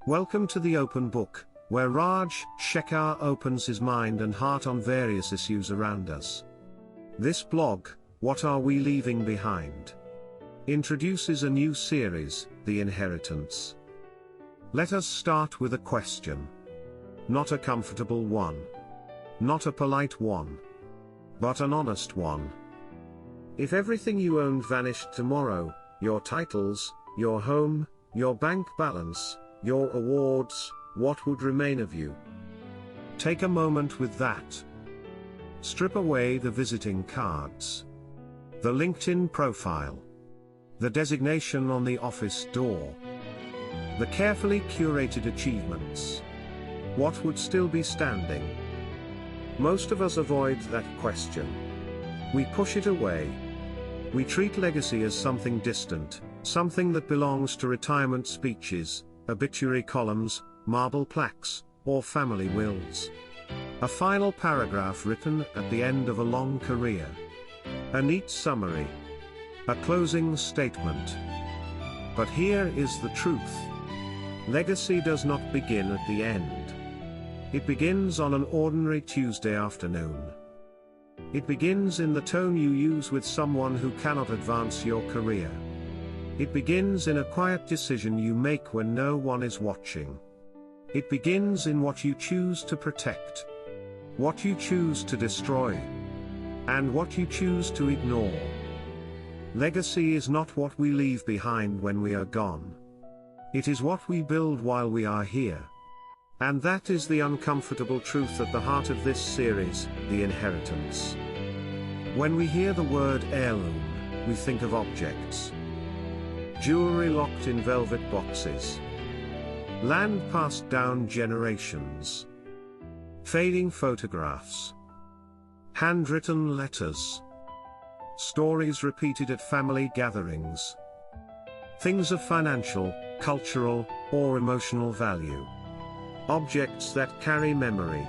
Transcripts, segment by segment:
Welcome to the Open Book, where Raj Shekhar opens his mind and heart on various issues around us. This blog, What Are We Leaving Behind?, introduces a new series, The Inheritance. Let us start with a question. Not a comfortable one. Not a polite one. But an honest one. If everything you owned vanished tomorrow, your titles, your home, your bank balance, your awards, what would remain of you? Take a moment with that. Strip away the visiting cards, the LinkedIn profile, the designation on the office door, the carefully curated achievements. What would still be standing? Most of us avoid that question. We push it away. We treat legacy as something distant, something that belongs to retirement speeches, obituary columns, marble plaques, or family wills. A final paragraph written at the end of a long career. A neat summary. A closing statement. But here is the truth. Legacy does not begin at the end. It begins on an ordinary Tuesday afternoon. It begins in the tone you use with someone who cannot advance your career. It begins in a quiet decision you make when no one is watching. It begins in what you choose to protect, what you choose to destroy, and what you choose to ignore. Legacy is not what we leave behind when we are gone. It is what we build while we are here. And that is the uncomfortable truth at the heart of this series, The Inheritance. When we hear the word heirloom, we think of objects. Jewelry locked in velvet boxes. Land passed down generations. Fading photographs. Handwritten letters. Stories repeated at family gatherings. Things of financial, cultural, or emotional value. Objects that carry memory.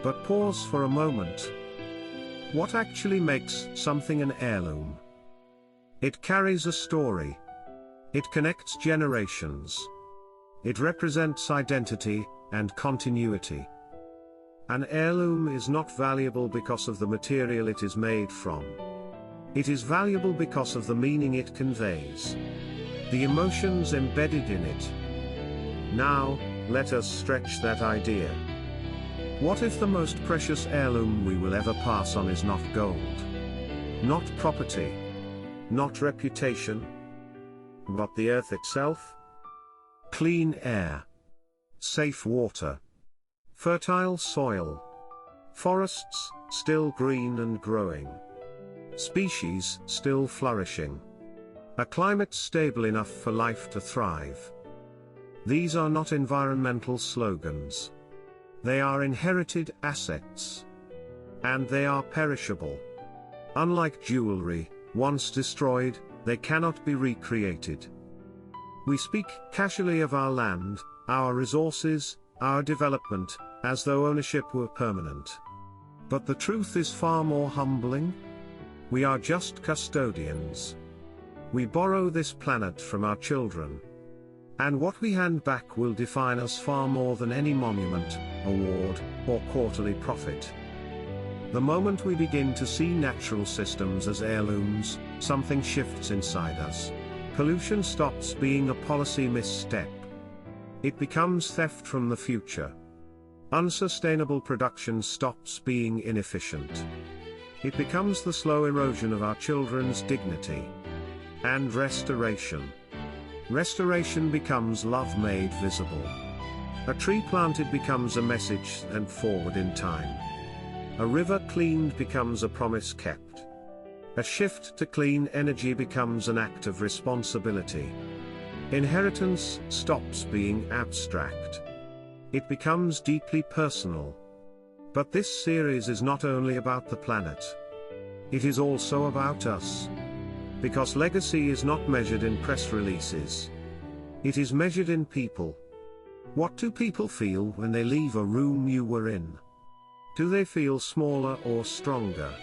But pause for a moment. What actually makes something an heirloom? It carries a story. It connects generations. It represents identity and continuity. An heirloom is not valuable because of the material it is made from. It is valuable because of the meaning it conveys. The emotions embedded in it. Now, let us stretch that idea. What if the most precious heirloom we will ever pass on is not gold? Not property? Not reputation? But the earth itself? Clean air. Safe water. Fertile soil. Forests, still green and growing. Species, still flourishing. A climate stable enough for life to thrive. These are not environmental slogans. They are inherited assets. And they are perishable. Unlike jewelry, once destroyed, they cannot be recreated. We speak casually of our land, our resources, our development, as though ownership were permanent. But the truth is far more humbling. We are just custodians. We borrow this planet from our children. And what we hand back will define us far more than any monument, award, or quarterly profit. The moment we begin to see natural systems as heirlooms, something shifts inside us. Pollution stops being a policy misstep. It becomes theft from the future. Unsustainable production stops being inefficient. It becomes the slow erosion of our children's dignity. And restoration. Restoration becomes love made visible. A tree planted becomes a message sent forward in time. A river cleaned becomes a promise kept. A shift to clean energy becomes an act of responsibility. Inheritance stops being abstract. It becomes deeply personal. But this series is not only about the planet. It is also about us. Because legacy is not measured in press releases. It is measured in people. What do people feel when they leave a room you were in? Do they feel smaller or stronger?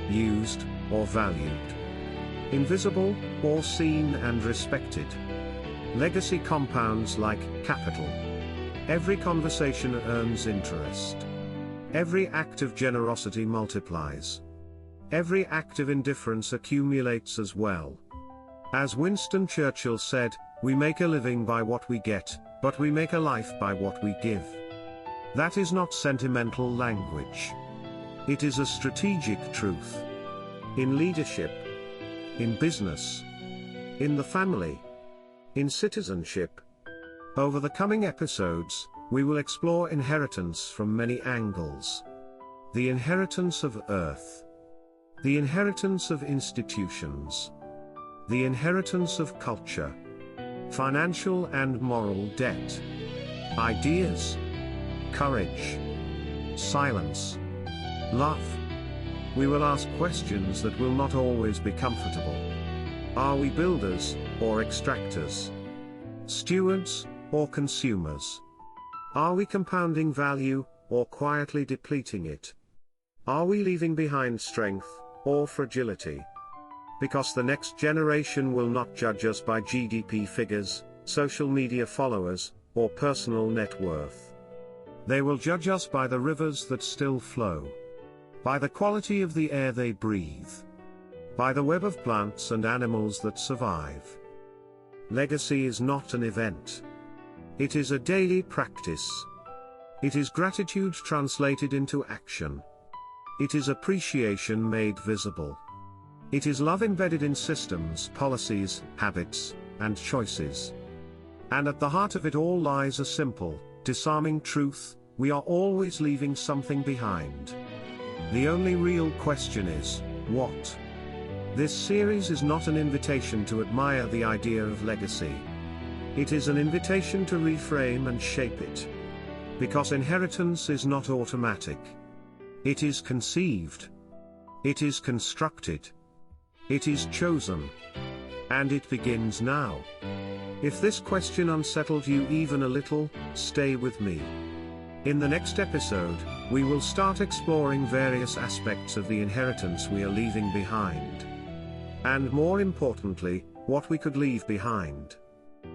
Used or valued? Invisible or seen and respected? Legacy compounds like capital. Every conversation earns interest. Every act of generosity multiplies. Every act of indifference accumulates as well. As Winston Churchill said, we make a living by what we get, but we make a life by what we give. That is not sentimental language. It is a strategic truth. In leadership, in business, in the family, in citizenship. Over the coming episodes, we will explore inheritance from many angles. The inheritance of Earth. The inheritance of institutions. The inheritance of culture. Financial and moral debt. Ideas. Courage. Silence. Love. We will ask questions that will not always be comfortable. Are we builders, or extractors? Stewards, or consumers? Are we compounding value, or quietly depleting it? Are we leaving behind strength, or fragility? Because the next generation will not judge us by GDP figures, social media followers, or personal net worth. They will judge us by the rivers that still flow. By the quality of the air they breathe. By the web of plants and animals that survive. Legacy is not an event. It is a daily practice. It is gratitude translated into action. It is appreciation made visible. It is love embedded in systems, policies, habits, and choices. And at the heart of it all lies a simple, disarming truth: we are always leaving something behind. The only real question is, what? This series is not an invitation to admire the idea of legacy. It is an invitation to reframe and shape it. Because inheritance is not automatic. It is conceived. It is constructed. It is chosen. And it begins now. If this question unsettled you even a little, stay with me. In the next episode, we will start exploring various aspects of the inheritance we are leaving behind. And more importantly, what we could leave behind.